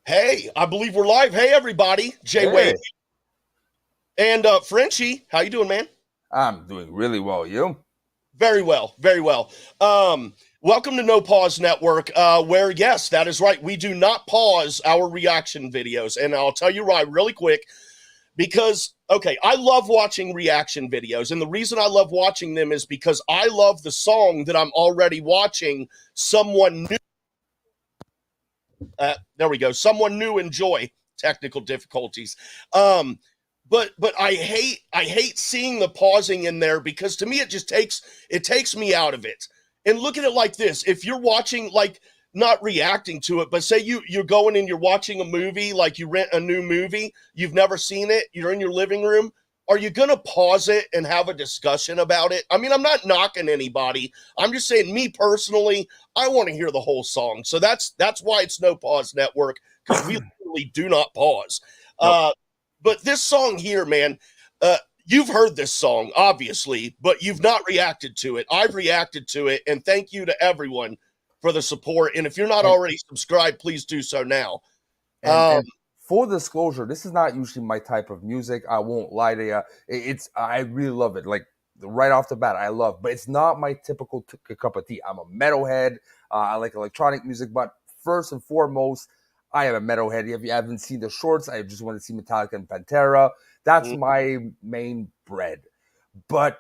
Hey, I believe we're live. Hey, everybody. Jay Wade Hey, and Frenchie. How you doing, man? I'm doing really well. You? Very well. Very well. Welcome to No Pause Network, where, yes, that is right. We do not pause our reaction videos. And I'll tell you why really quick because, okay, I love watching reaction videos. And the reason I love watching them is because I love the song that I'm already watching someone new. There we go. Someone new enjoy. Technical difficulties. But I hate seeing the pausing in there because to me it takes me out of it. And look at it like this: if you're watching, like, not reacting to it, but say you're going and you're watching a movie, like you rent a new movie, you've never seen it, you're in your living room. Are you gonna pause it and have a discussion about it? I mean, I'm not knocking anybody. I'm just saying, me personally, I want to hear the whole song. So that's why it's No Pause Network, because we literally do not pause. Nope. But this song here, man, you've heard this song, obviously, but you've not reacted to it. I've reacted to it, and thank you to everyone for the support. And if you're not And already subscribed, please do so now. and Um, and full disclosure, this is not usually my type of music. I won't lie to you. I really love it. Like right off the bat, I love, but it's not my typical cup of tea. I'm a metalhead. I like electronic music, but first and foremost, I am a metalhead. If you haven't seen the shorts, I just want to see Metallica and Pantera. That's my main bread. But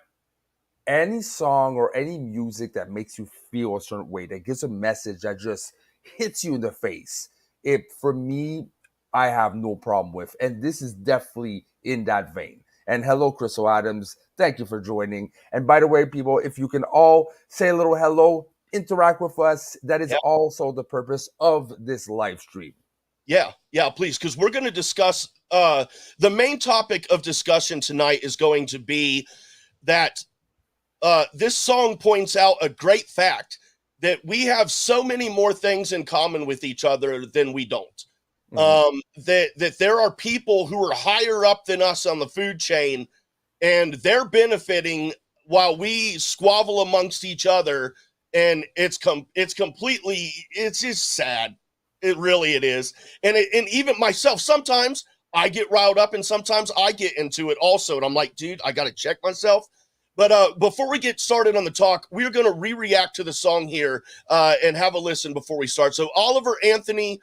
any song or any music that makes you feel a certain way, that gives a message that just hits you in the face, it for me, I have no problem with. And this is definitely in that vein. And hello, Crystal Adams. Thank you for joining. And by the way, people, if you can all say a little hello, interact with us, that is yeah, also the purpose of this live stream. yeah, please, because we're going to discuss. The main topic of discussion tonight is going to be that this song points out a great fact that we have so many more things in common with each other than we don't. Mhm. That there are people who are higher up than us on the food chain, and they're benefiting while we squabble amongst each other. And it's completely, it's just sad. It is. And even myself, sometimes I get riled up, and sometimes I get into it also. And I'm like, dude, I got to check myself. But before we get started on the talk, we're going to react to the song here and have a listen before we start. So Oliver Anthony,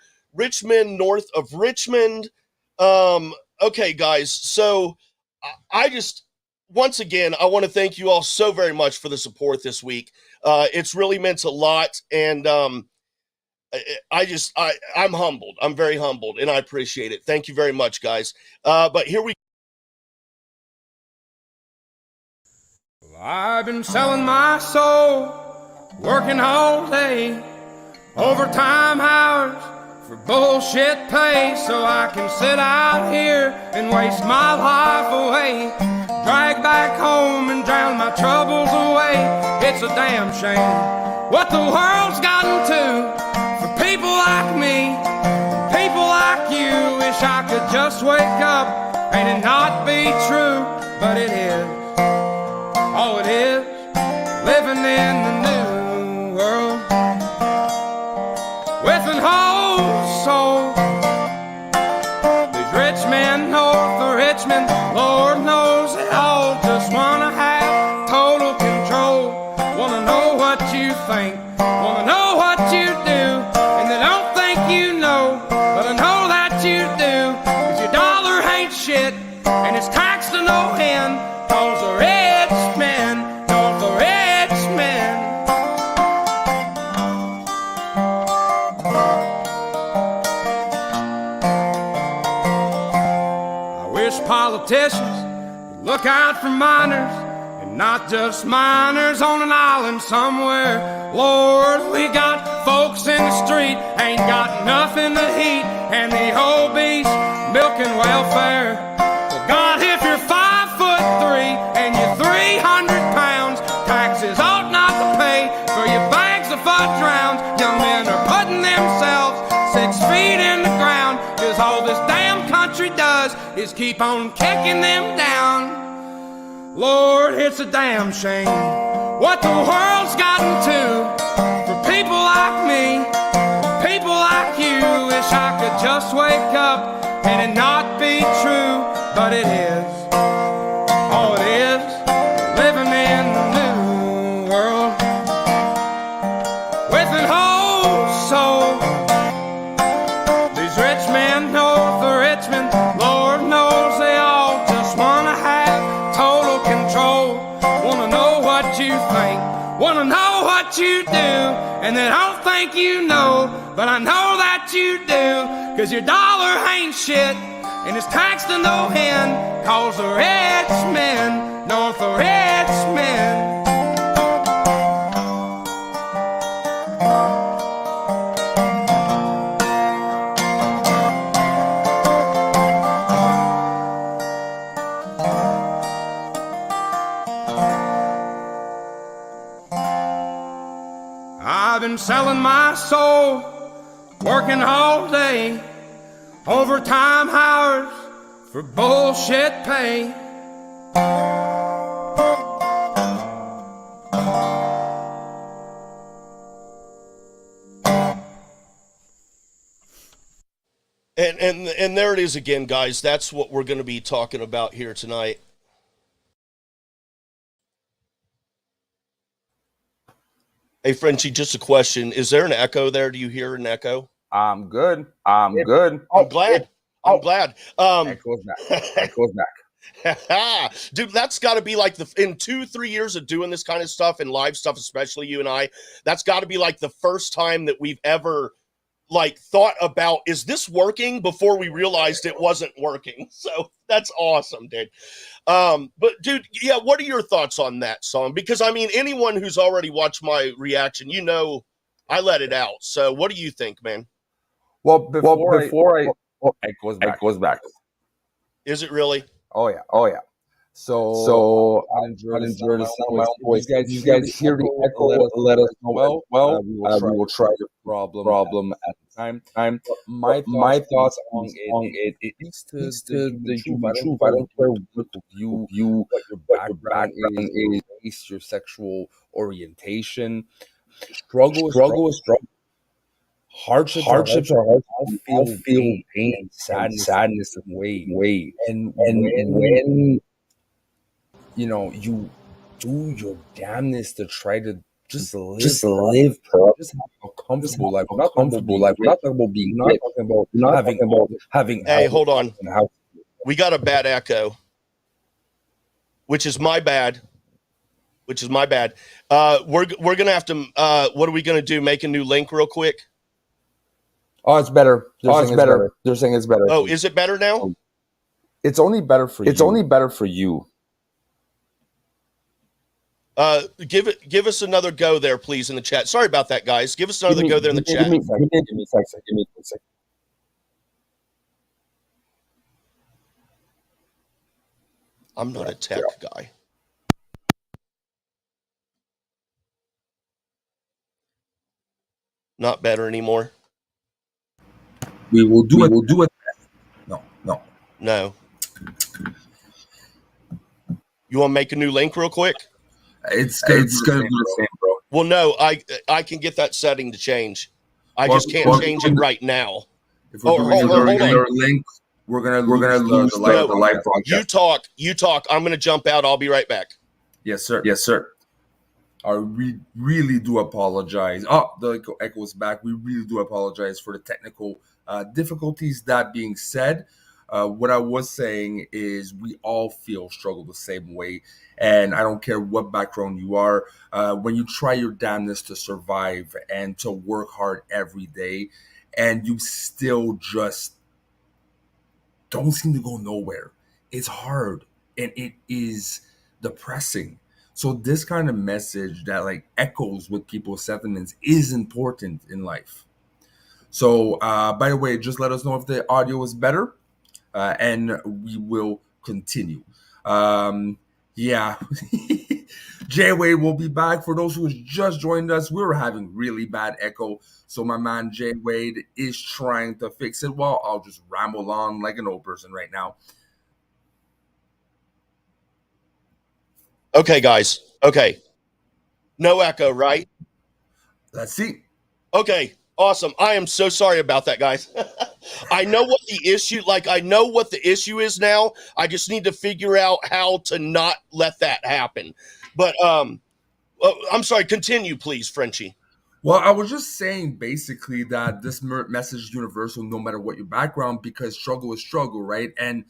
Men North of Richmond. Okay, guys. So I just, once again, I want to thank you all so very much for the support this week. It's really meant a lot. And I'm humbled. I'm very humbled, and I appreciate it. Thank you very much, guys. But here we I've been selling my soul, working all day, overtime hours for bullshit pay, so I can sit out here and waste my life away, drag back home and drown my troubles away. It's a damn shame what the world's gotten to for people like me, people like you. Wish I could just wake up and it not be true, but it is. Oh, it is living in the new world with an whole soul. These rich men north of Richmond, Lord knows they all just wanna have total control. Wanna know what you think, wanna know what you do, and they don't think you know, but I know that you do. 'Cause your dollar ain't shit, and it's taxed to no end, 'cause the rich men, north of Richmond. I wish politicians would look out for miners, and not just miners on an island somewhere. Lord, we got folks in the street, ain't got nothing to eat, and the obese milking welfare. Well, God, if you're 5'3" and you're 300 pounds, taxes ought not to pay for your bags of fudge rounds. Young men are putting themselves 6 feet in the ground, 'cause all this damn country does is keep on kicking them down. Lord, it's a damn shame what the world's gotten to for people like me, people like you. wish I could just wake up and it not be true, but it is. Oh, it is living in the new world with an whole soul. These rich men north of Richmond, Lord knows they all just wanna have total control. Wanna know what you think, wanna know what you do, and they don't think you know, but I know that you do, 'cause your dollar ain't shit, and it's taxed to no end, 'cause the rich men north of Richmond. I've been selling my soul, working all day, overtime hours for bullshit pay. And there it is again, guys. That's what we're going to be talking about here tonight. Hey, Frenchie, just a question. Is there an echo there? Do you hear an echo? I'm good. I'm good. I'm glad. I'm glad. Echoes back. Echoes back. Dude, that's got to be like in 2-3 years of doing this kind of stuff and live stuff, especially you and I, that's got to be like the first time that we've ever like thought about, is this working, before we realized it wasn't working. So that's awesome, dude. But dude, yeah, what are your thoughts on that song? Because I mean, anyone who's already watched my reaction, you know, I let it out. So what do you think, man? Well, before I echoes back. Is it really? Oh yeah. So I enjoy the sound of my own voice. You guys hear the echo? Let us know. Well, we will try the problem at the time. But my thoughts on it speaks to the human truth. I don't care what you what your background is, your sexual orientation. Struggle is struggle. Hardships are hard. I'll feel pain and sadness in way. And when you know, you do your damnness to try to just live, just have a comfortable life. We're not talking about being rich. We're not talking about having. Hey, hold on. We got a bad echo, which is my bad. We're gonna have to. What are we gonna do? Make a new link real quick. Oh, it's better. They're saying it's better. Oh, is it better now? It's only better for you. It's only better for you. Give us another go there, please, in the chat. Sorry about that, guys. Give us another go there in the chat. Give me a second. I'm not a tech guy. Not better anymore. We will do it. No. You want to make a new link real quick? It's gonna be the same, bro. Well, no, I can get that setting to change. I just can't change it right now. If we're doing another link, we're gonna lose the live broadcast. You talk. I'm gonna jump out. I'll be right back. Yes, sir. We really do apologize. Oh, the echo is back. We really do apologize for the technical difficulties. That being said, what I was saying is we all struggle the same way. And I don't care what background you are. When you try your damnness to survive and to work hard every day, and you still just don't seem to go nowhere, it's hard and it is depressing. So this kind of message that like echoes with people's sentiments is important in life. So by the way, just let us know if the audio is better, and we will continue. Yeah. Jay Wade will be back. For those who just joined us, we were having really bad echo. So my man Jay Wade is trying to fix it. Well, I'll just ramble on like an old person right now. Okay, guys. Okay. No echo, right? Let's see. Okay. Awesome. I am so sorry about that, guys. I know what the issue, like I know what the issue is now. I just need to figure out how to not let that happen. But I'm sorry, continue please, Frenchie. Well, I was just saying basically that this message is universal no matter what your background, because struggle is struggle, right? And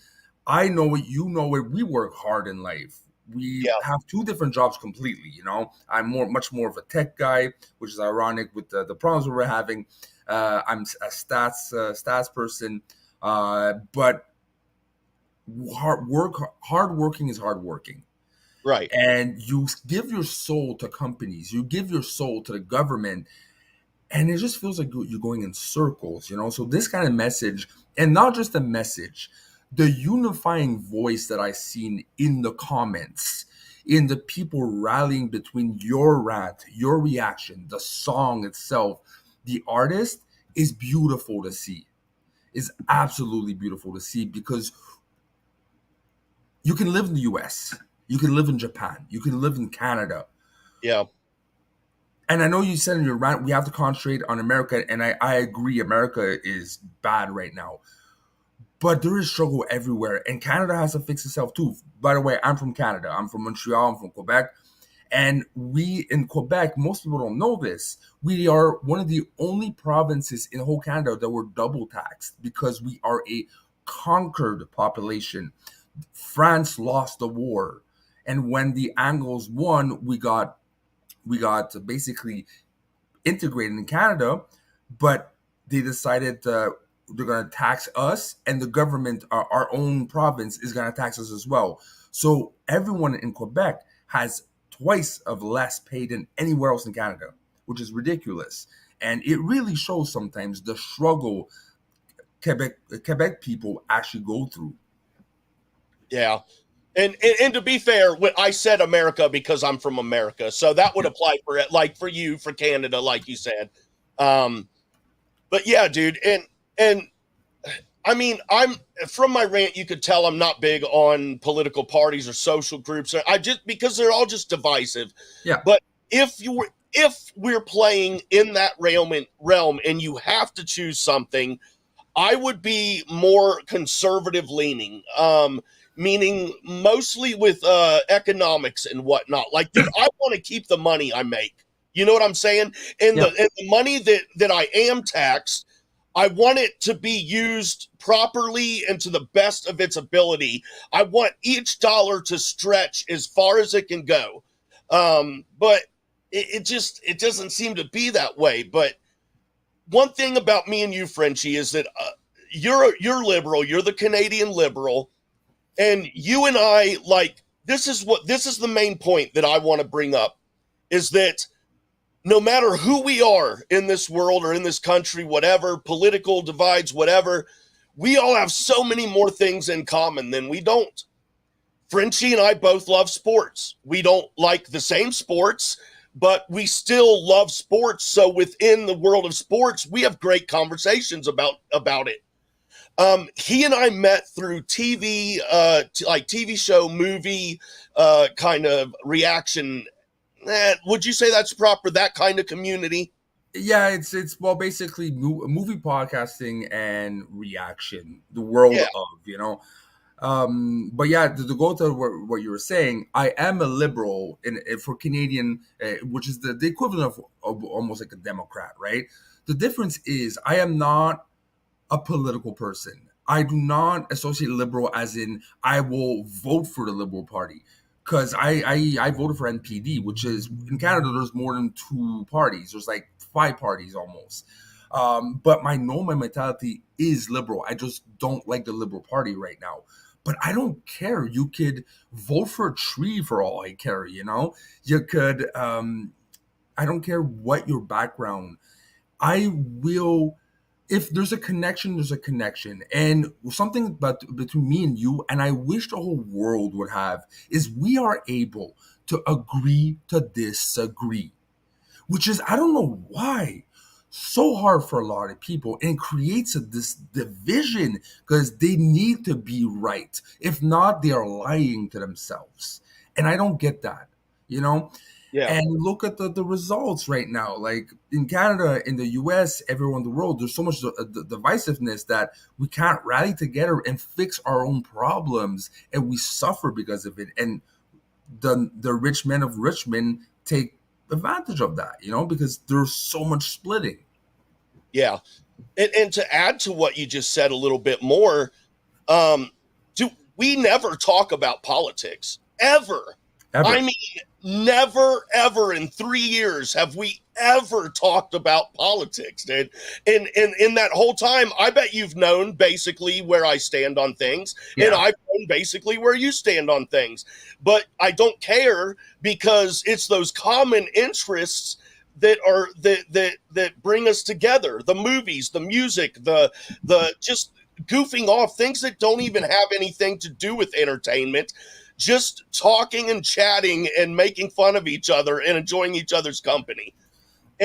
I know it, you know it, we work hard in life. We Yeah. have two different jobs completely, you know. I'm much more of a tech guy, which is ironic with the problems we're having. I'm a stats person, but hard working is hard working. Right. And you give your soul to companies, you give your soul to the government, and it just feels like you're going in circles, you know. So this kind of message, and not just the message, the unifying voice that I seen in the comments, in the people rallying between your rant, your reaction, the song itself, the artist, is beautiful to see. Is absolutely beautiful to see, because you can live in the US, you can live in Japan, you can live in Canada. Yeah. And I know you said in your rant, we have to concentrate on America. And I agree, America is bad right now. But there is struggle everywhere. And Canada has to fix itself too. By the way, I'm from Canada. I'm from Montreal. I'm from Quebec. And we in Quebec, most people don't know this, we are one of the only provinces in whole Canada that were double taxed, because we are a conquered population. France lost the war. And when the Angles won, we got basically integrated in Canada, but they decided they're going to tax us, and the government, our own province, is going to tax us as well. So everyone in Quebec has twice of less pay than anywhere else in Canada, which is ridiculous. And it really shows sometimes the struggle Quebec people actually go through. Yeah. And to be fair, I said America because I'm from America, so that would apply for it, like for you, for Canada, like you said. But yeah, dude, and I mean, I'm from my rant, you could tell I'm not big on political parties or social groups. I just because they're all just divisive. Yeah. But if we're playing in that realm and you have to choose something, I would be more conservative leaning. Meaning mostly with economics and whatnot. Like, dude, I want to keep the money I make. You know what I'm saying? And the money that I am taxed, I want it to be used properly and to the best of its ability. I want each dollar to stretch as far as it can go. But it doesn't seem to be that way. But one thing about me and you, Frenchie, is that you're liberal. You're the Canadian liberal. And you and I, like, this is the main point that I want to bring up, is that no matter who we are in this world or in this country, whatever, political divides, whatever, we all have so many more things in common than we don't. Frenchie and I both love sports. We don't like the same sports, but we still love sports. So within the world of sports, we have great conversations about it. He and I met through TV, like TV show, movie, kind of reaction. Would you say that's proper? That kind of community? Yeah, it's well, basically movie podcasting and reaction, the world of, you know. But yeah, to go to what you were saying, I am a liberal for Canadian, which is the equivalent of almost like a Democrat, right? The difference is I am not a political person. I do not associate liberal as in I will vote for the Liberal Party, because I voted for NPD, which is in Canada. There's more than two parties. There's like five parties almost. But my mentality is liberal. I just don't like the Liberal Party right now. But I don't care. You could vote for a tree for all I care. You know, you could. I don't care what your background. I will. If there's a connection, there's a connection. And something about between me and you, and I wish the whole world would have, is we are able to agree to disagree, which is, I don't know why, so hard for a lot of people, and creates this division because they need to be right. If not, they are lying to themselves. And I don't get that, you know? Yeah. And look at the results right now. Like in Canada, in the US, everywhere in the world, there's so much divisiveness that we can't rally together and fix our own problems, and we suffer because of it. And the rich men of Richmond take advantage of that, because there's so much splitting. Yeah. And to add to what you just said a little bit more, um, we never talk about politics ever. I Ever. mean, never, ever in 3 years have we ever talked about politics, dude. And in that whole time, I bet you've known basically where I stand on things, and Yeah. I've known basically where you stand on things. But I don't care because it's those common interests that bring us together. The movies, the music, the just goofing off, things that don't even have anything to do with entertainment, just talking and chatting and making fun of each other and enjoying each other's company.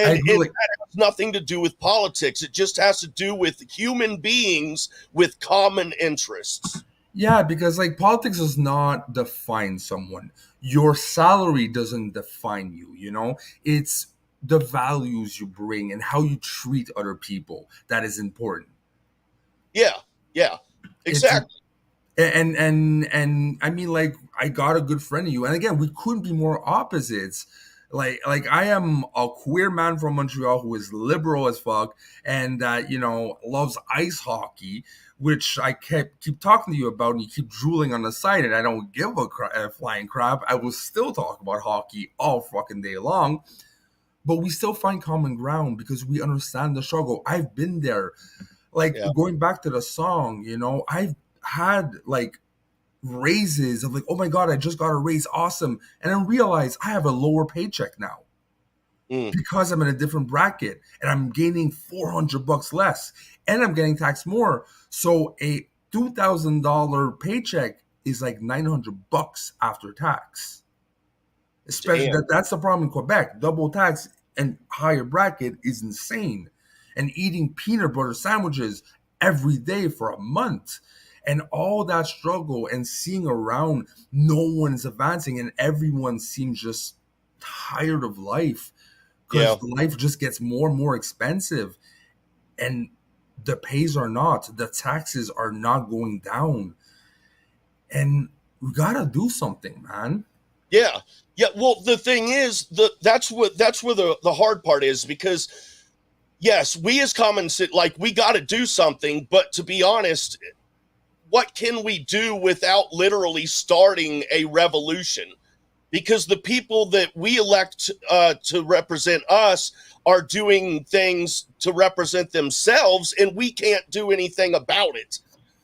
I And agree. that has nothing to do with politics. It just has to do with human beings with common interests. Yeah, because like politics does not define someone. Your salary doesn't define you. It's the values you bring and how you treat other people that is important. Yeah, yeah, It's exactly. and I mean, like, I got a good friend of you, and again, we couldn't be more opposites. Like I am a queer man from Montreal who is liberal as fuck, and loves ice hockey, which I keep talking to you about, and you keep drooling on the side, and I don't give a flying crap. I will still talk about hockey all fucking day long, but we still find common ground because we understand the struggle. I've been there. Like, Yeah, going back to the song, I've had like raises of like, oh my god, I just got a raise, awesome, and then realize I have a lower paycheck now mm, because I'm in a different bracket and I'm gaining $400 less, and I'm getting taxed more. So a $2,000 paycheck is like $900 after tax. Especially damn. that's the problem in Quebec. Double tax and higher bracket is insane. And eating peanut butter sandwiches every day for a month. And all that struggle and seeing around no one's advancing and everyone seems just tired of life Yeah, because life just gets more and more expensive. And the pays are not, the taxes are not going down. And we gotta do something, man. yeah, yeah. Well, the thing is, that's where the hard part is, because yes, we as common like we got to do something, but to be honest, what can we do without literally starting a revolution? Because the people that we elect to represent us are doing things to represent themselves, and we can't do anything about it.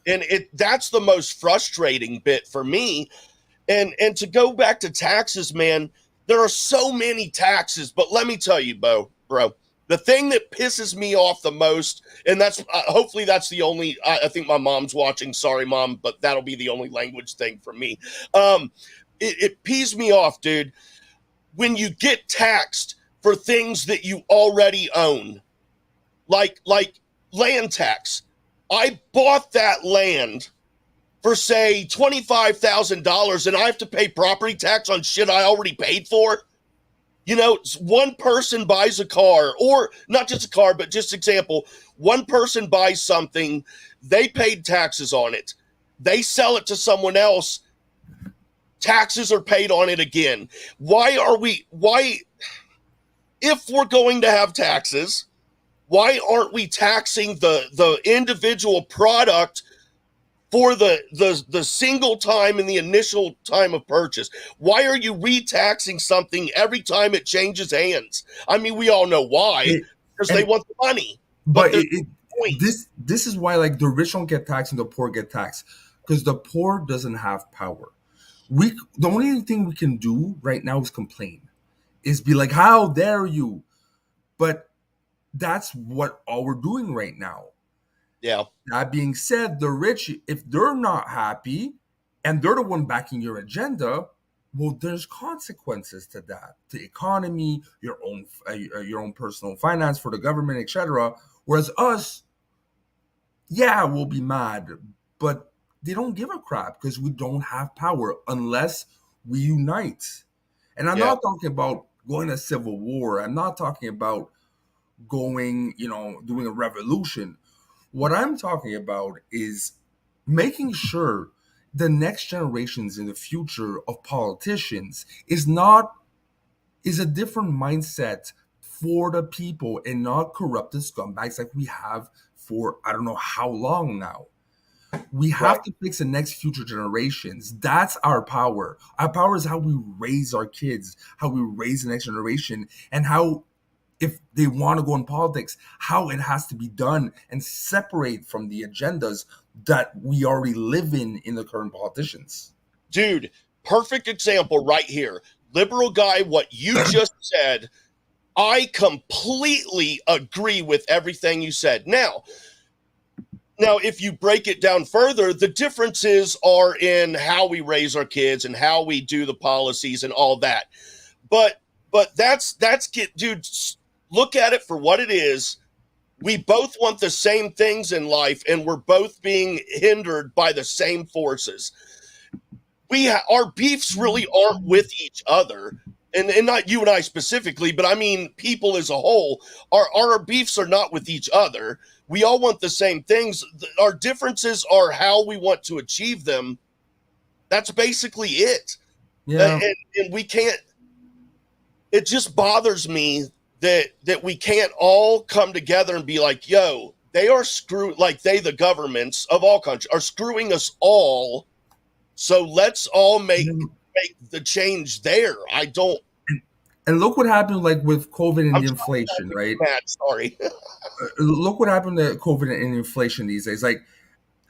And that's the most frustrating bit for me. And to go back to taxes, man, there are so many taxes. But let me tell you, bro, the thing that pisses me off the most, and that's hopefully that's the only. I think my mom's watching. Sorry, mom, but that'll be the only language thing for me. Um, it pees me off, dude, when you get taxed for things that you already own, like land tax. I bought that land for say $25,000, and I have to pay property tax on shit I already paid for. One person buys a car, or not just a car, but just example, one person buys something, they paid taxes on it, they sell it to someone else, taxes are paid on it again. Why, if we're going to have taxes, why aren't we taxing the individual product for the single time in the initial time of purchase? Why are you retaxing something every time it changes hands? I mean, we all know why, It, because they and want the money. But but there's no point. this is why, like, the rich don't get taxed and the poor get taxed, because the poor doesn't have power. The only thing we can do right now is complain, is be like, how dare you? But that's what all we're doing right now. Yeah, That being said, the rich, if they're not happy and they're the one backing your agenda, well, there's consequences to that, to economy, your own personal finance, for the government, etc. Whereas us, yeah, we'll be mad, but they don't give a crap because we don't have power unless we unite. And I'm yeah, not talking about going to civil war. I'm not talking about going, doing a revolution. What I'm talking about is making sure the next generations in the future of politicians is a different mindset for the people and not corrupted scumbags like we have for I don't know how long now. We Right. have to fix the next future generations. That's our power. Our power is how we raise our kids, how we raise the next generation, and how, if they want to go in politics, how it has to be done and separate from the agendas that we already live in the current politicians. Dude, perfect example right here. Liberal guy, what you just said, I completely agree with everything you said. Now, if you break it down further, the differences are in how we raise our kids and how we do the policies and all that. But that's dude, look at it for what it is. We both want the same things in life, and we're both being hindered by the same forces. Our beefs really aren't with each other, and not you and I specifically, but I mean people as a whole. Our beefs are not with each other. We all want the same things. Our differences are how we want to achieve them. That's basically it. Yeah. And we can't. It just bothers me that we can't all come together and be like, yo, they are screwed. Like the governments of all countries are screwing us all. So let's all make the change there. I don't. And look what happened, like with COVID and I'm the inflation, right? mad. Sorry. Look what happened to COVID and inflation these days. Like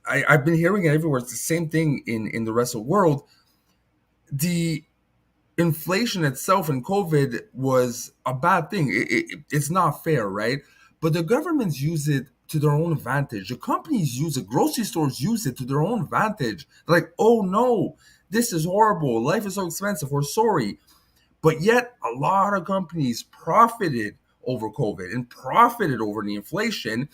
I've been hearing it everywhere. It's the same thing in the rest of the world. The inflation itself and COVID was a bad thing. It's not fair, right? But the governments use it to their own advantage. The companies use it. Grocery stores use it to their own advantage. They're like, oh no, this is horrible. Life is so expensive. We're sorry. But yet, a lot of companies profited over COVID and profited over the inflation,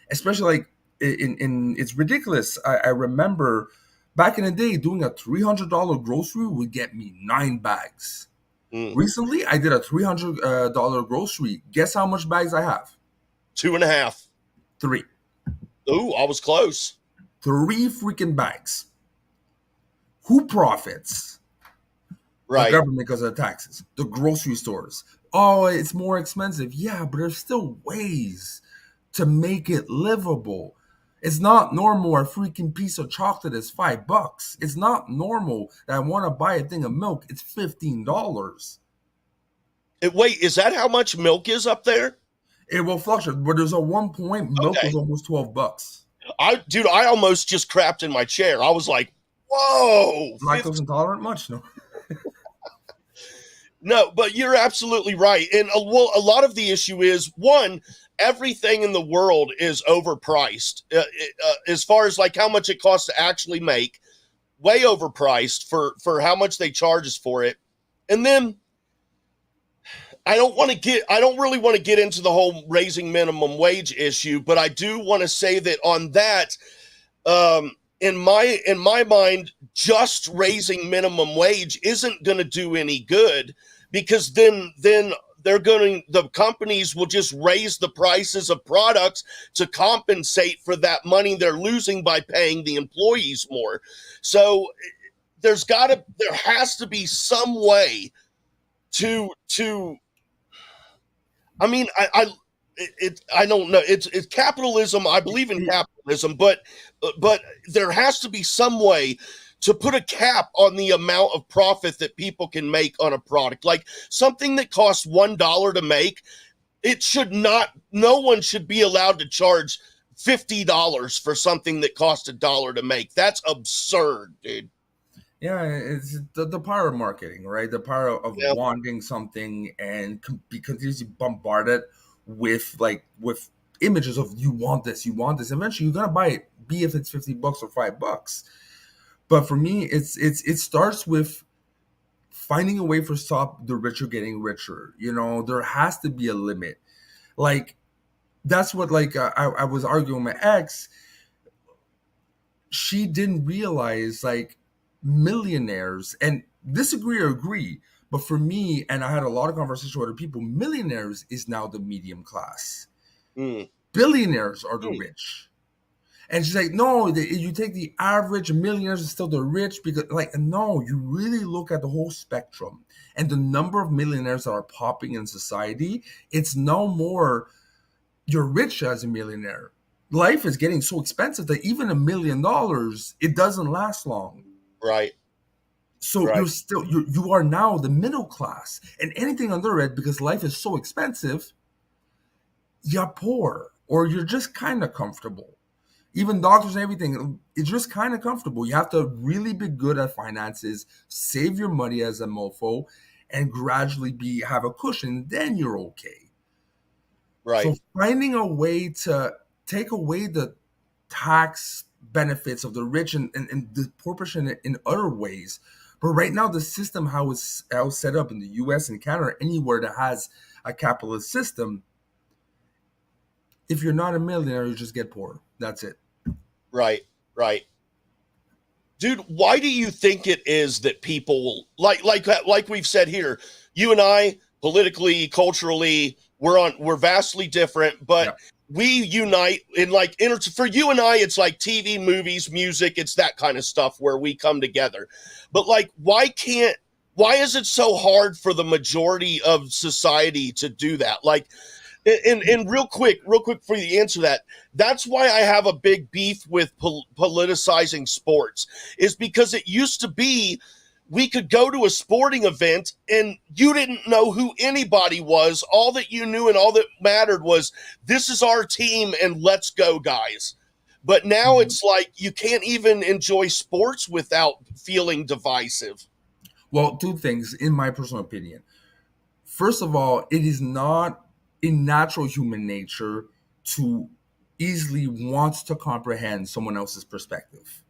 especially like in it's ridiculous. I remember back in the day, doing a $300 grocery would get me 9 bags. Recently, I did a $300 grocery. Guess how much bags I have? 2.5. 3. Ooh, I was close. 3 freaking bags. Who profits? Right. The government because of the taxes. The grocery stores. Oh, it's more expensive. Yeah, but there's still ways to make it livable. It's not normal a freaking piece of chocolate is $5. It's not normal that I want to buy a thing of milk. It's $15. Wait, is that how much milk is up there? It will fluctuate, but there's a one point milk was almost $12. I almost just crapped in my chair. I was like, whoa. Lactose intolerant much? No. No, but you're absolutely right. And a lot of the issue is, one, everything in the world is overpriced as far as like how much it costs to actually make, way overpriced for how much they charge us for it. And then I don't really want to get into the whole raising minimum wage issue, but I do want to say that on that, in my mind, just raising minimum wage isn't going to do any good, because then the companies will just raise the prices of products to compensate for that money they're losing by paying the employees more. So there has to be some way to I mean, I don't know. It's capitalism. I believe in capitalism, but there has to be some way to put a cap on the amount of profit that people can make on a product. Like something that costs $1 to make, no one should be allowed to charge $50 for something that costs $1 to make. That's absurd, dude. Yeah, it's the power of marketing, right? The power of wanting something and be continuously bombarded with images of you want this. Eventually, you're gonna buy it, be if it's $50 or $5. But for me, it starts with finding a way for stop the richer getting richer. There has to be a limit. Like that's what I was arguing with my ex. She didn't realize millionaires, and disagree or agree, But for me, and I had a lot of conversation with other people, millionaires is now the medium class. Mm. Billionaires are the Mm. rich. And she's like, no, you take the average millionaires is still the rich, because like, no, you really look at the whole spectrum and the number of millionaires that are popping in society. It's no more you're rich as a millionaire. Life is getting so expensive that even $1 million, it doesn't last long. Right. So Right. you're still you are now the middle class, and anything under it, because life is so expensive, you're poor or you're just kind of comfortable. Even doctors and everything, it's just kind of comfortable. You have to really be good at finances, save your money as a mofo, and gradually have a cushion. Then you're okay. Right. So finding a way to take away the tax benefits of the rich and the poor person in other ways. But right now, the system how it's set up in the U.S. and Canada, anywhere that has a capitalist system, if you're not a millionaire, you just get poor. That's it. Right. Right. Dude, why do you think it is that people like we've said here, you and I politically, culturally, we're vastly different, but Yeah. we unite in like for you and I, it's like TV, movies, music, it's that kind of stuff where we come together. But like, why is it so hard for the majority of society to do that? Like, and real quick for you to answer that, that's why I have a big beef with politicizing sports, is because it used to be we could go to a sporting event and you didn't know who anybody was. All that you knew and all that mattered was, this is our team and let's go, guys. But now it's like you can't even enjoy sports without feeling divisive. Well, two things, in my personal opinion. First of all, it is not in natural human nature to easily want to comprehend someone else's perspective.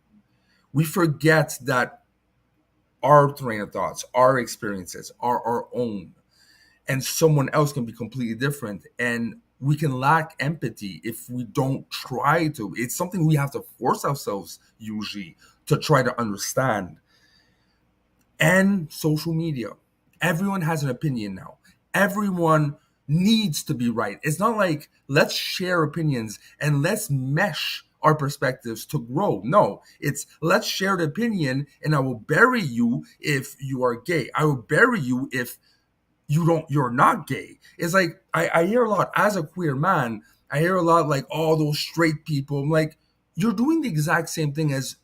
We forget that our train of thoughts, our experiences are our own, and someone else can be completely different. And we can lack empathy if we don't try to. It's something we have to force ourselves usually to try to understand. And social media. Everyone has an opinion now. Everyone needs to be right. It's not like let's share opinions and let's mesh our perspectives to grow. No, it's let's share the opinion and I will bury you if you are gay. I will bury you if you're not gay. It's like I hear a lot as a queer man, I hear a lot like all those straight people. I'm like, you're doing the exact same thing as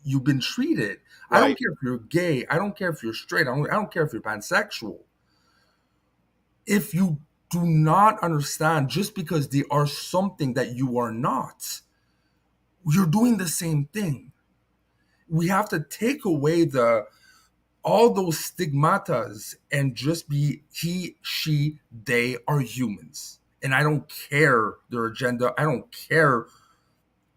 you've been treated. I don't Right. care if you're gay. I don't care if you're straight. I don't care if you're pansexual. If you do not understand just because they are something that you are not, you're doing the same thing. We have to take away all those stigmatas and just be he, she, they are humans. And I don't care their agenda. I don't care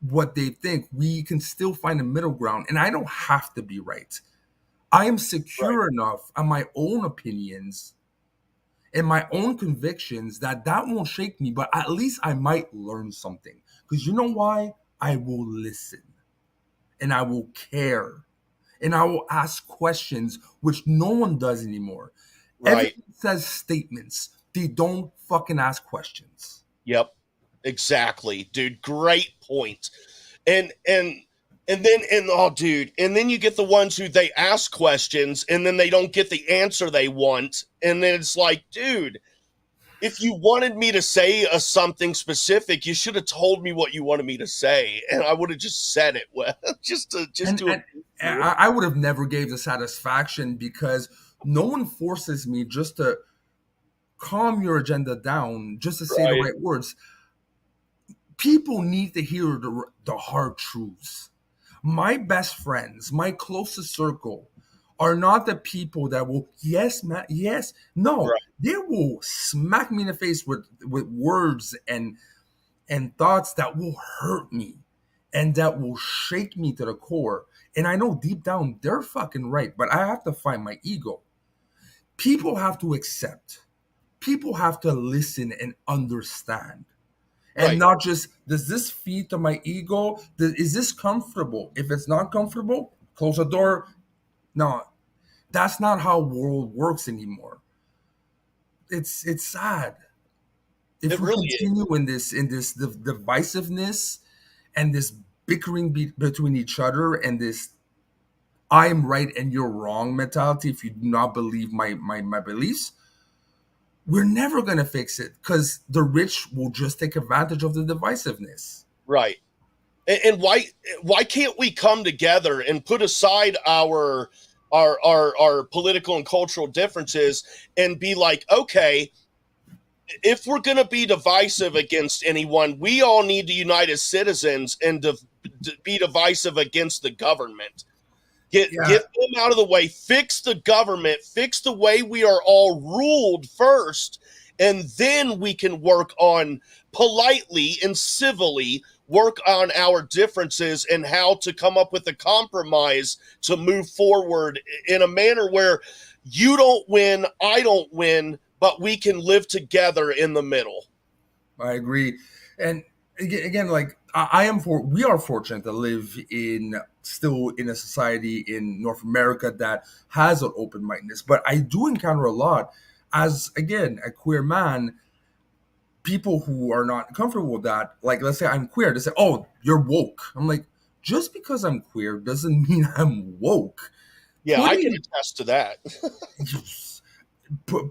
what they think. We can still find a middle ground, and I don't have to be right. I am Right. secure enough on my own opinions and my own convictions that won't shake me, but at least I might learn something. Because you know why? I will listen and I will care and I will ask questions, which no one does anymore. Right. Everyone says statements, they don't fucking ask questions. Yep. Exactly, dude. Great point. And oh, dude, and then you get the ones who they ask questions and then they don't get the answer they want, and then it's like, dude, if you wanted me to say something specific, you should have told me what you wanted me to say, and I would have just said it. Well, just And, to and, and I would have never gave the satisfaction, because no one forces me just to calm your agenda down, just to say the right, right words. People need to hear the hard truths. My best friends, my closest circle, are not the people that will, yes, man, yes, no. right, They will smack me in the face with words and thoughts that will hurt me and that will shake me to the core. And I know deep down they're fucking right, but I have to find my ego. People have to accept. People have to listen and understand. And right, not just, does this feed to my ego? Is this comfortable? If it's not comfortable, close the door. No, That's not how world works anymore. It's sad. If It we really is. continue in this divisiveness and this bickering between each other and this I'm right and you're wrong mentality, if you do not believe my beliefs, we're never gonna fix it because the rich will just take advantage of the divisiveness. Right. And why can't we come together and put aside our political and cultural differences and be like, okay, if we're going to be divisive against anyone, we all need to unite as citizens and be divisive against the government. Get Yeah, them out of the way, fix the government, fix the way we are all ruled first, and then we can work on politely and civilly work on our differences and how to come up with a compromise to move forward in a manner where you don't win, I don't win, but we can live together in the middle. I agree. And again, like I am we are fortunate to live in still in a society in North America that has an open mindedness. But I do encounter a lot as again a queer man, people who are not comfortable with that. Like let's say I'm queer, they say, "Oh, you're woke." I'm like, just because I'm queer doesn't mean I'm woke. Yeah, I can Putting attest to that.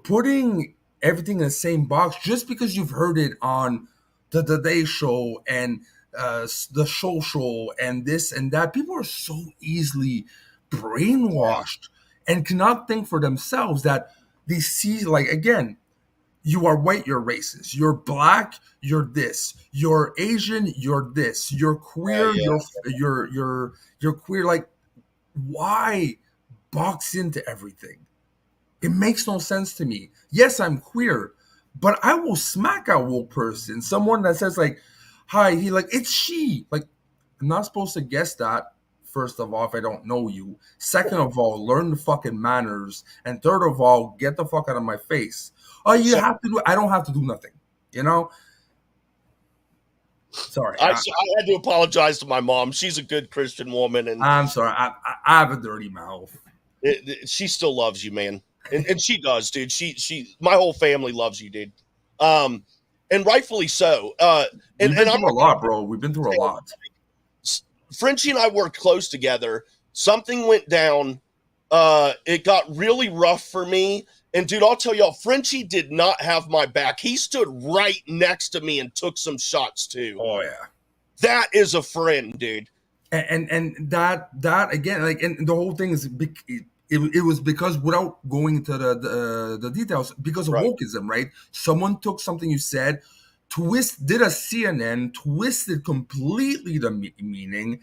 putting everything in the same box just because you've heard it on the Today Show and the social and this and that. People are so easily brainwashed and cannot think for themselves that they see like again. You are white, you're racist. You're black, you're this. You're Asian, you're this. You're queer, Yeah, you're queer. Like, why box into everything? It makes no sense to me. Yes, I'm queer, but I will smack a woke person. Someone that says like, "Hi," he like, "It's she." Like, I'm not supposed to guess that. First of all, if I don't know you. Second of all, learn the fucking manners. And third of all, get the fuck out of my face. Oh, you so have to do. I don't have to do nothing. You know. Sorry. I had to apologize to my mom. She's a good Christian woman, and I'm sorry. I have a dirty mouth. she still loves you, man, and she does, dude. My whole family loves you, dude. Um, and rightfully so. We've been And I'm through a not gonna lot, bro. We've been through a lot. Frenchie and I worked close together. Something went down. It got really rough for me. And dude, I'll tell y'all, Frenchie did not have my back. He stood right next to me and took some shots too. Oh yeah. That is a friend, dude. And that again, like, and the whole thing is it was because without going into the details, because of Right. wokeism, right? Someone took something you said, did a CNN, twisted completely the meaning,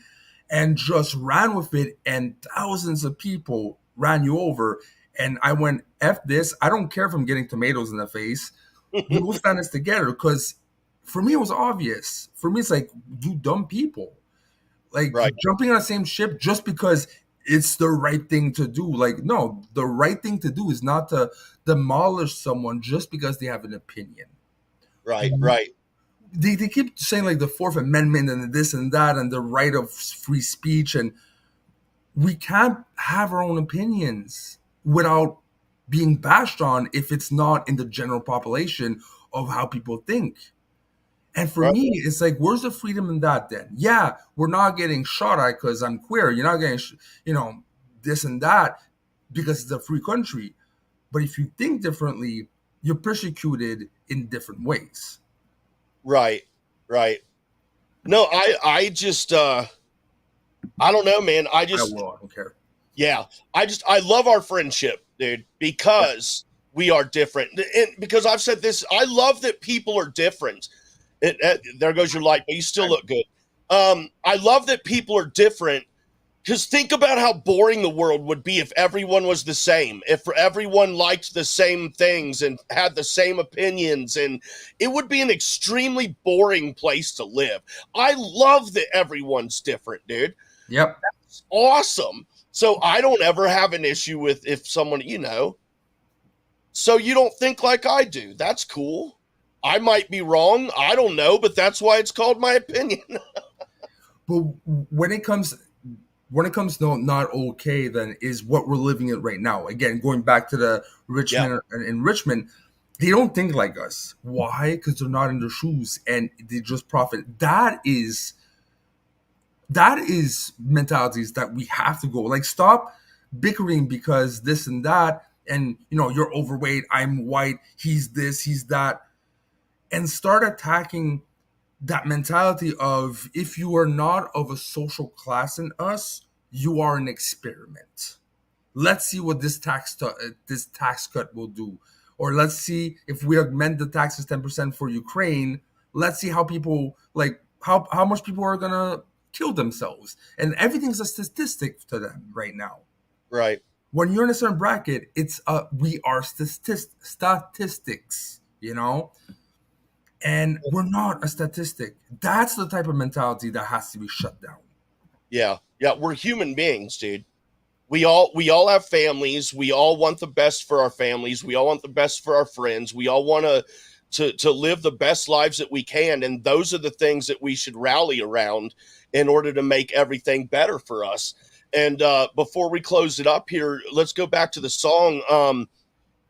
and just ran with it, and thousands of people ran you over. And I went, F this. I don't care if I'm getting tomatoes in the face. We will stand this together because for me, it was obvious. For me, it's like, you dumb people. Like Right. jumping on the same ship just because it's the right thing to do. Like, no, the right thing to do is not to demolish someone just because they have an opinion. Right. Right. They keep saying like the Fourth Amendment and this and that and the right of free speech, and we can't have our own opinions without being bashed on if it's not in the general population of how people think. And for Right. me, it's like, where's the freedom in that then? Yeah, we're not getting shot at because I'm queer. You're not getting, this and that because it's a free country. But if you think differently, you're persecuted in different ways. Right. Right. No, I just I don't know, man. I don't care. Yeah, I love our friendship, dude, because we are different. And because I've said this, I love that people are different. There goes your light, but you still look good. I love that people are different because think about how boring the world would be if everyone was the same, if everyone liked the same things and had the same opinions, and it would be an extremely boring place to live. I love that everyone's different, dude. Yep. It's awesome. So I don't ever have an issue with if someone, so you don't think like I do. That's cool. I might be wrong. I don't know, but that's why it's called my opinion. But when it comes, when it comes to not okay, then is what we're living in right now. Again, going back to the Yeah, Richmond in Richmond, they don't think like us. Why? Because they're not in their shoes and they just profit. That is mentalities that we have to go. Like, stop bickering because this and that, and you're overweight, I'm white, he's this, he's that, and start attacking that mentality of, if you are not of a social class in us, you are an experiment. Let's see what this tax cut will do, or let's see if we augment the taxes 10% for Ukraine. Let's see how people like how much people are gonna kill themselves, and everything's a statistic to them right now. right. When you're in a certain bracket, it's we are statistics, and we're not a statistic. That's the type of mentality that has to be shut down. Yeah, yeah. We're human beings, dude. We all have families. We all want the best for our families. We all want the best for our friends. We all want to live the best lives that we can, and those are the things that we should rally around in order to make everything better for us. And before we close it up here, let's go back to the song.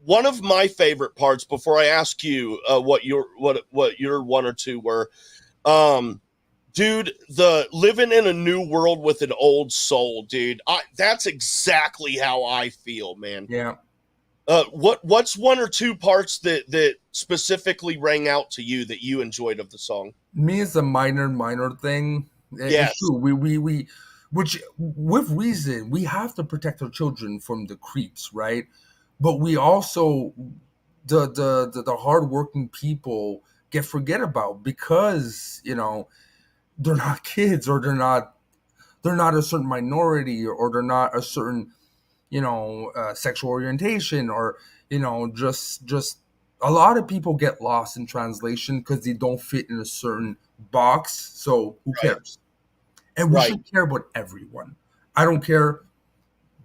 One of my favorite parts, before I ask you what your one or two were, um, dude, the living in a new world with an old soul, dude. That's exactly how I feel, man. Yeah. What's one or two parts that specifically rang out to you that you enjoyed of the song? Me, it's a minor thing. It's Yes, true. We which with reason, we have to protect our children from the creeps, right? But we also, the hardworking people get forget about, because they're not kids, or they're not a certain minority, or they're not a certain sexual orientation, or just a lot of people get lost in translation because they don't fit in a certain box. So who right, cares? And we right. should care about everyone. I don't care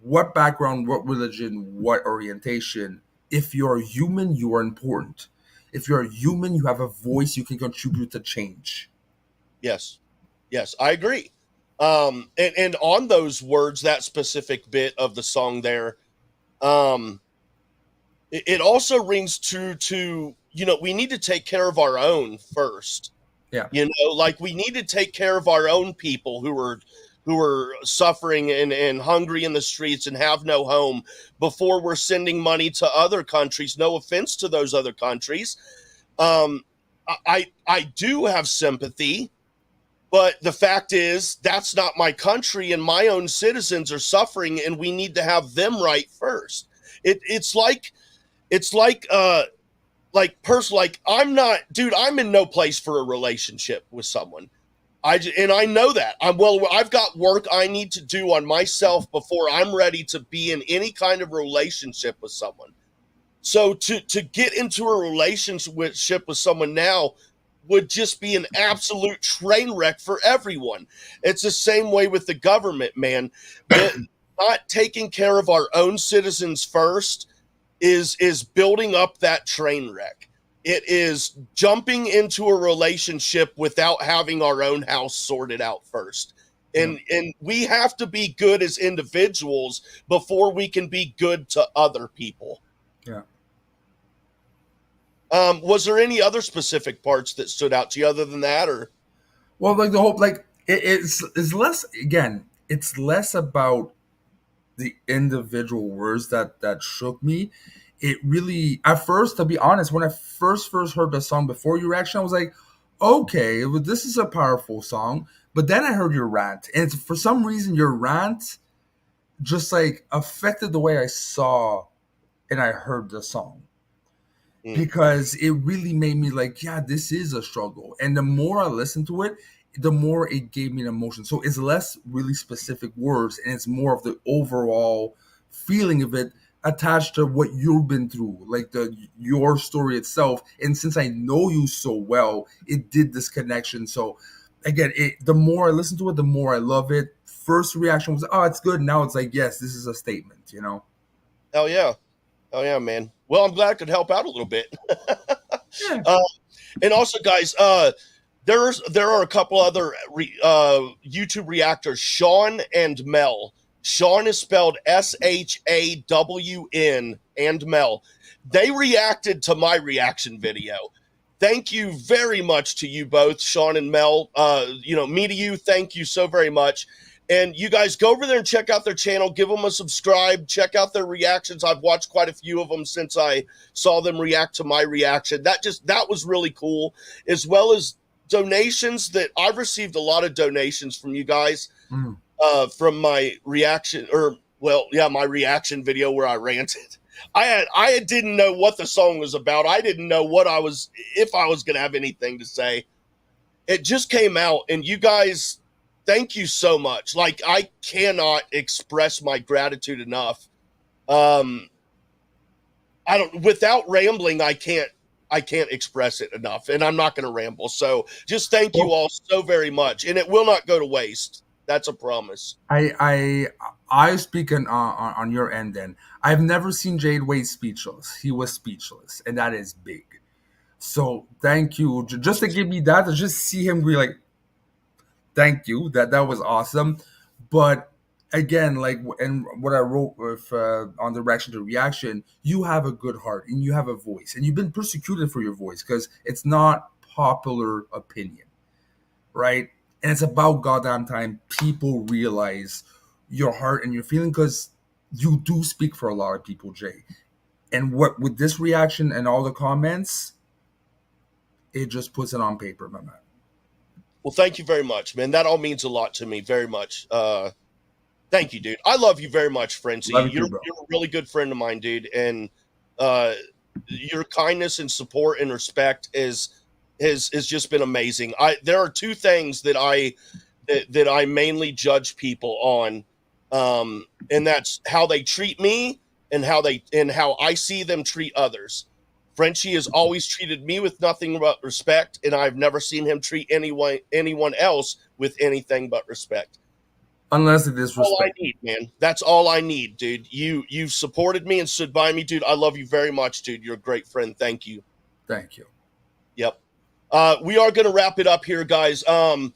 what background, what religion, what orientation. If you're a human, you are important. If you're a human, you have a voice, you can contribute to change. Yes, yes, I agree. And on those words, that specific bit of the song there, um, it also rings true to, we need to take care of our own first. Yeah. Like, we need to take care of our own people who are suffering and hungry in the streets and have no home before we're sending money to other countries. No offense to those other countries. Um, I do have sympathy, but the fact is that's not my country, and my own citizens are suffering, and we need to have them right first. It's like I'm not, dude, I'm in no place for a relationship with someone. And I know that. I've got work I need to do on myself before I'm ready to be in any kind of relationship with someone. So to get into a relationship with someone now would just be an absolute train wreck for everyone. It's the same way with the government, man. Not taking care of our own citizens first is building up that train wreck. It is jumping into a relationship without having our own house sorted out first. Yeah. And we have to be good as individuals before we can be good to other people. Yeah. Was there any other specific parts that stood out to you other than that, or? Well, like the whole, like it's less, again, it's less about the individual words that shook me. It really, at first, to be honest, when I first heard the song before your reaction, I was like, okay, well, this is a powerful song. But then I heard your rant, and for some reason your rant just like affected the way I saw and I heard the song, Mm, because it really made me like, yeah, this is a struggle. And the more I listened to it, the more it gave me an emotion. So it's less really specific words, and it's more of the overall feeling of it attached to what you've been through, like your story itself. And since I know you so well, it did this connection. So again, the more I listen to it, the more I love it. First reaction was, oh, it's good. Now it's like, yes, this is a statement. hell yeah. Oh yeah, man. Well, I'm glad I could help out a little bit. Yeah. uh, and also, guys, there are a couple other YouTube reactors, Sean and Mel. Sean is spelled SHAWN and Mel. They reacted to my reaction video. Thank you very much to you both, Sean and Mel. Me to you, thank you so very much. And you guys go over there and check out their channel, give them a subscribe, check out their reactions. I've watched quite a few of them since I saw them react to my reaction. That was really cool, as well as donations that I've received a lot of donations from you guys from my reaction, my reaction video where I ranted. I didn't know what the song was about. I didn't know if I was going to have anything to say. It just came out, and you guys, thank you so much. Like, I cannot express my gratitude enough. Without rambling, I can't express it enough, and I'm not going to ramble. So just thank you all so very much, and it will not go to waste. That's a promise. I speak on your end. Then I've never seen Jade Wade speechless. He was speechless, and that is big. So thank you. Just to give me that, to just see him be like, thank you. That was awesome. But again, like, and what I wrote with on the reaction to reaction, you have a good heart and you have a voice, and you've been persecuted for your voice because it's not popular opinion, right? And it's about goddamn time people realize your heart and your feeling, because you do speak for a lot of people, Jay. And what with this reaction and all the comments, it just puts it on paper, my man. Well, thank you very much, man. That all means a lot to me, very much. Thank you, dude. I love you very much, Frenchie. You're a really good friend of mine, dude. And your kindness and support and respect has just been amazing. There are two things that I mainly judge people on, and that's how they treat me and how I see them treat others. Frenchie has always treated me with nothing but respect, and I've never seen him treat anyone else with anything but respect. Unless it is respect. All I need, man. That's all I need, dude. You've supported me and stood by me, dude. I love you very much, dude. You're a great friend. Thank you. Thank you. Yep. We are going to wrap it up here, guys. I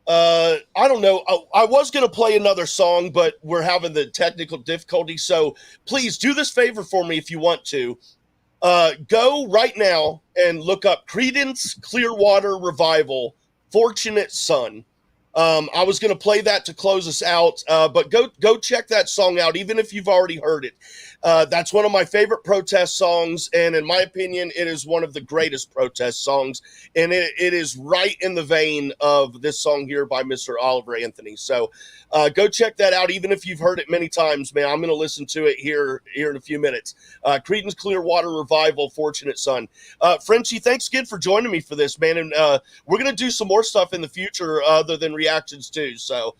don't know. I was going to play another song, but we're having the technical difficulty. So please do this favor for me if you want to. Go right now and look up Creedence Clearwater Revival, Fortunate Son. I was going to play that to close us out, but go check that song out, even if you've already heard it. That's one of my favorite protest songs, and in my opinion, it is one of the greatest protest songs, and it is right in the vein of this song here by Mr. Oliver Anthony. So go check that out, even if you've heard it many times, man. I'm going to listen to it here in a few minutes. Creedence Clearwater Revival, Fortunate Son. Frenchie, thanks again for joining me for this, man, and we're going to do some more stuff in the future other than reactions too. So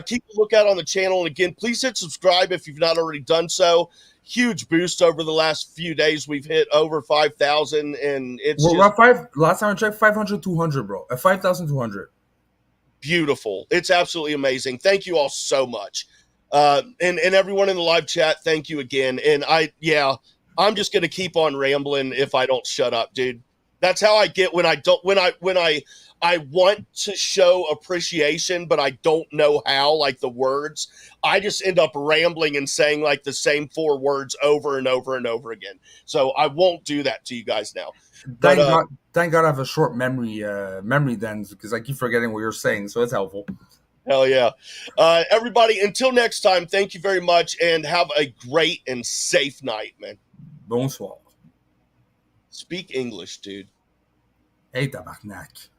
keep a lookout on the channel, and again, please hit subscribe if you've not already done so. Huge boost over the last few days. We've hit over 5,000, and it's last time I checked, 500, 200, bro. 5,200. Beautiful. It's absolutely amazing. Thank you all so much. And everyone in the live chat, thank you again. And I'm just going to keep on rambling if I don't shut up, dude. That's how I get when I want to show appreciation, but I don't know how, like the words. I just end up rambling and saying like the same 4 words over and over and over again. So I won't do that to you guys now. Thank God I have a short memory then, because I keep forgetting what you're saying, so it's helpful. Hell yeah. Everybody, until next time, thank you very much, and have a great and safe night, man. Bonsoir. Speak English, dude. Hey, tabarnak.